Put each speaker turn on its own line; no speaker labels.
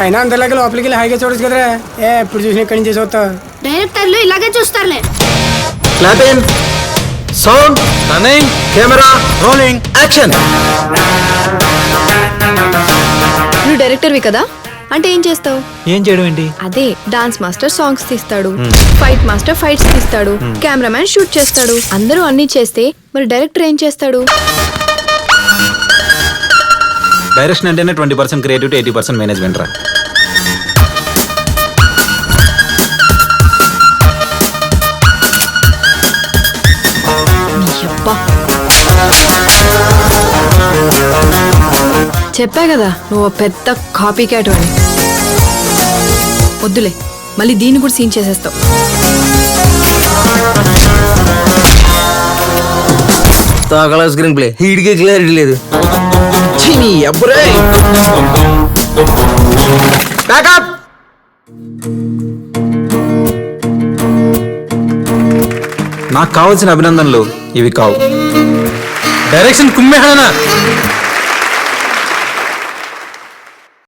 అయినా అందరిలాగా లోపలికి వెళ్ళి హాయిగా చూడొచ్చు కదరా. ఎప్పుడు చూసినా ఇక్కడి నుంచి చూస్తావు.
డైరెక్టర్లు ఇలాగే చూస్తారులే.
Clapping, sound, running, camera, rolling, action.
నువ్వు డైరెక్టర్వి కదా, అంటే ఏం చేస్తావు?
ఏం చేయడం ఏంటి?
అదే డాన్స్ మాస్టర్ సాంగ్స్ తీస్తాడు, ఫైట్ మాస్టర్ ఫైట్స్ తీస్తాడు, కెమెరామ్యాన్ షూట్ చేస్తాడు. అందరూ అన్ని చేస్తే మరి డైరెక్టర్ ఏం చేస్తాడు?
డైరెక్షన్ అంటేనే 20% క్రియేటివిటీ, 80% మేనేజ్మెంట్ రా.
చెప్పా కదా నువ్వు పెద్ద కాపీ క్యాట్ అని. వద్దులే, మళ్ళీ దీన్ని కూడా సీన్ చేసేస్తావు.
తాగల స్క్రీన్ ప్లే హీడికే క్లారిటీ లేదు.
నాకు కావాల్సిన అభినందనలు ఇవి కావు.
డైరెక్షన్ కుమ్మేహనా.